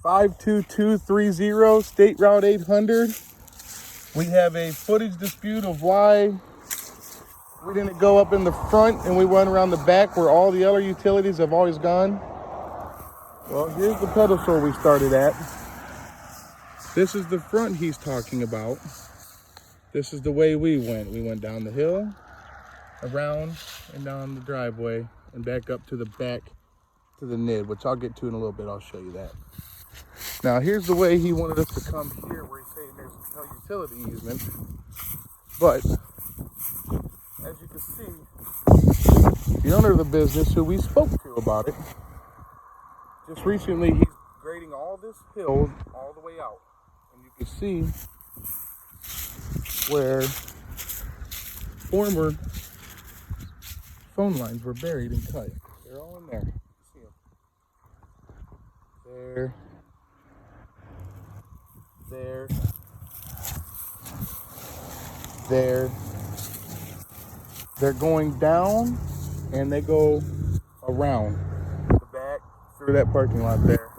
52230 State Route 800. We have a footage dispute of why we didn't go up in the front and we went around the back where all the other utilities have always gone. Well, here's the pedestal we started at. This is the front he's talking about. This is the way we went. We went down the hill, around and down the driveway and back up to the back to the NID, which I'll get to in a little bit. I'll show you that. Now, here's the way he wanted us to come here where he's saying there's no utility easement. But, as you can see, the owner of the business who we spoke to about it, just recently he's grading all this hill all the way out. And you can see where former phone lines were buried and cut. They're all in there. See them? There. They're going down and they go around the back through that parking lot there.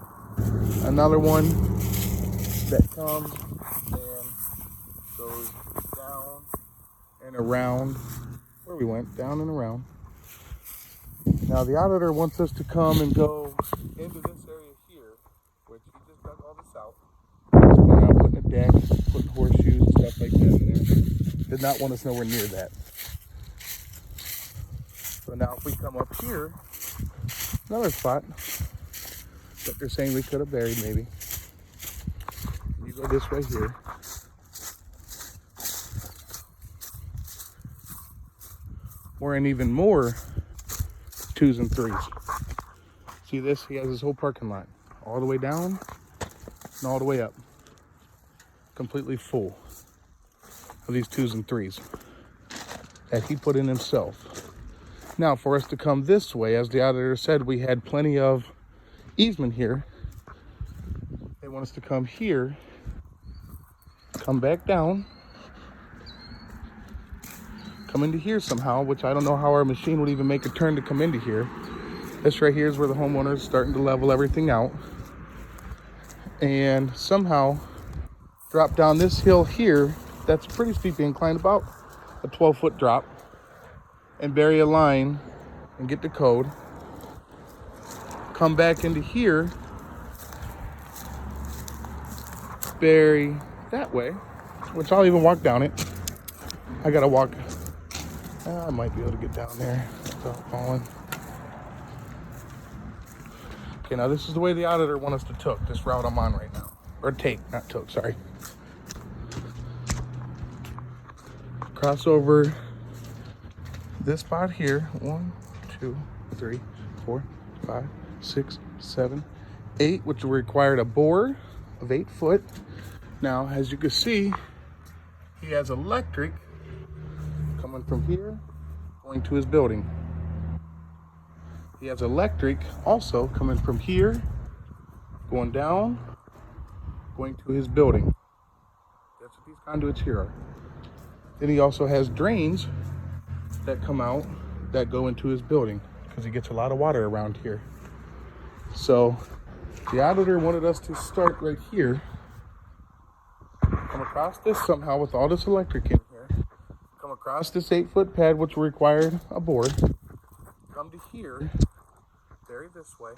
Another one that comes and goes down and around where we went, down and around. Now the auditor wants us to come and go into this area here, which he just dug all this out. He's going out putting a deck, putting horseshoes and stuff like that in there. Did not want us nowhere near that. So now if we come up here, another spot that they're saying we could have buried maybe. You go this way here. We're in even more 2s and 3s. See this? He has his whole parking lot all the way down and all the way up. Completely full of these 2s and 3s that he put in himself. Now, for us to come this way, as the auditor said, we had plenty of easement here. They want us to come here, come back down, come into here somehow, which I don't know how our machine would even make a turn to come into here. This right here is where the homeowner is starting to level everything out. And somehow drop down this hill here, that's pretty steep incline, about a 12-foot drop, and bury a line and get the code. Come back into here, bury that way, which I'll even walk down it. I gotta walk. I might be able to get down there without falling. Okay, now this is the way the auditor wants us to took this route I'm on right now. Or take, not took, sorry. Cross over this spot here. 1, 2, 3, 4, 5, 6, 7, 8, which required a bore of 8 foot. Now, as you can see, he has electric coming from here, going to his building. He has electric also coming from here, going down, going to his building. That's what these conduits here are. Then he also has drains that come out that go into his building because he gets a lot of water around here. So the auditor wanted us to start right here, come across this somehow with all this electric in here, come across this 8-foot pad, which required a board, come to here, bury this way.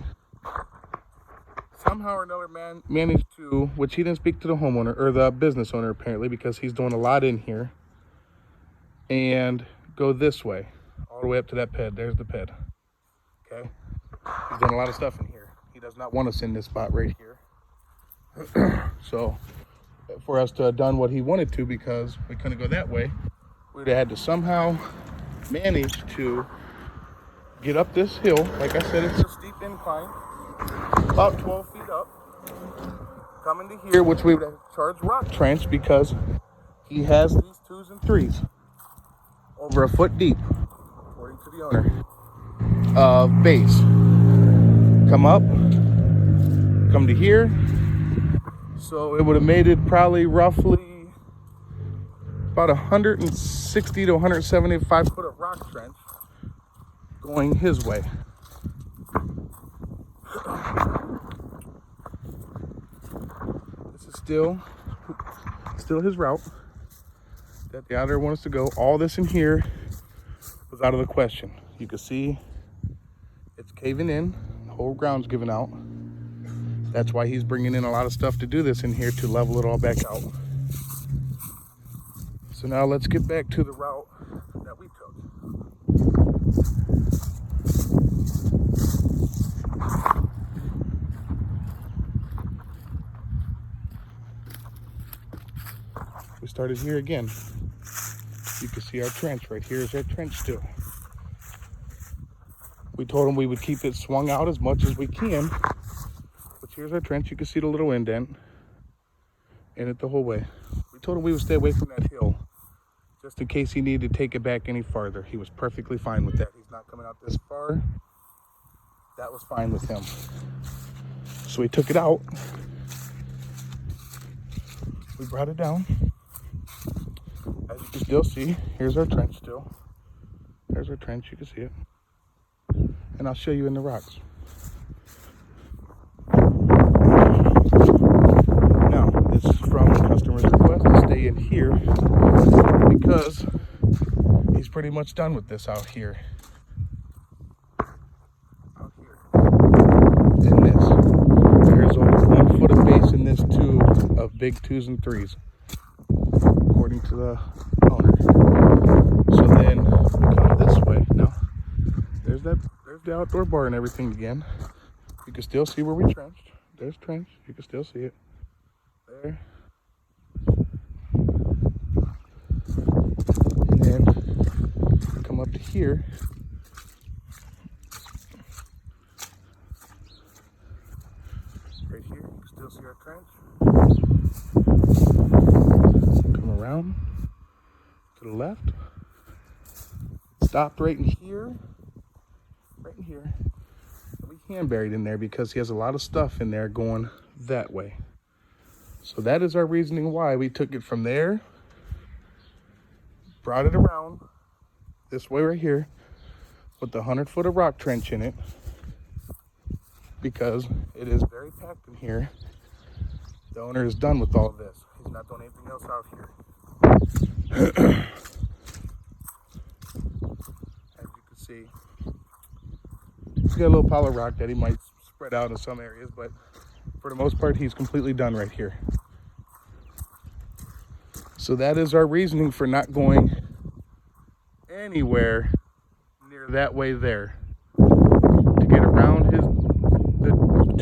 Somehow or another managed to, which he didn't speak to the homeowner or the business owner apparently, because he's doing a lot in here, and go this way, all the way up to that ped. There's the ped. Okay? He's doing a lot of stuff in here. He does not want us in this spot right here. So, for us to have done what he wanted to, because we couldn't go that way, we'd have had to somehow manage to get up this hill. Like I said, it's a steep incline, about 12 feet up. Come into here, which we would have charged rock trench because he has these 2s and 3s. Over a foot deep, according to the owner, of base. Come up, come to here. So it would have made it probably roughly about 160 to 175 foot of rock trench going his way. still his route that the auditor wants us to go. All this in here was out of the question. You can see it's caving in, the whole ground's giving out. That's why he's bringing in a lot of stuff to do this in here, to level it all back out. So now let's get back to the route that we took. We started here again. You can see our trench right here is our trench still. We told him we would keep it swung out as much as we can. But here's our trench. You can see the little indent in it the whole way. We told him we would stay away from that hill just in case he needed to take it back any farther. He was perfectly fine with that. He's not coming out this far. That was fine with him. So we took it out. We brought it down. As you can still see, here's our trench still. There's our trench, you can see it. And I'll show you in the rocks. Now, this is from the customer's request to stay in here because he's pretty much done with this out here. Out here. In this. There's over 1 foot of base in this tube of big 2s and 3s. According to the owner. So then we come this way. Now, there's the outdoor bar and everything again. You can still see where we trenched. There's trench. You can still see it. There. And then come up to here. Right here, you can still see our trench. Come around to the left. Stopped right in here. Right in here. And we hand buried in there because he has a lot of stuff in there going that way. So that is our reasoning why we took it from there, brought it around this way right here with the 100 foot of rock trench in it, because it is very packed in here. The owner is done with all of this. He's not doing anything else out here. As you can see, he's got a little pile of rock that he might spread out in some areas, but for the most part, he's completely done right here. So that is our reasoning for not going anywhere near that way there. To get around the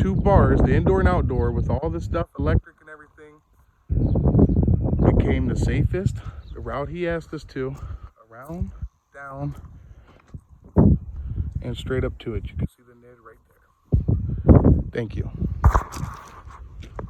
2 bars, the indoor and outdoor, with all this stuff, electric and everything, became the safest. The route he asked us to, around, down, and straight up to it. You can see the nid right there. Thank you.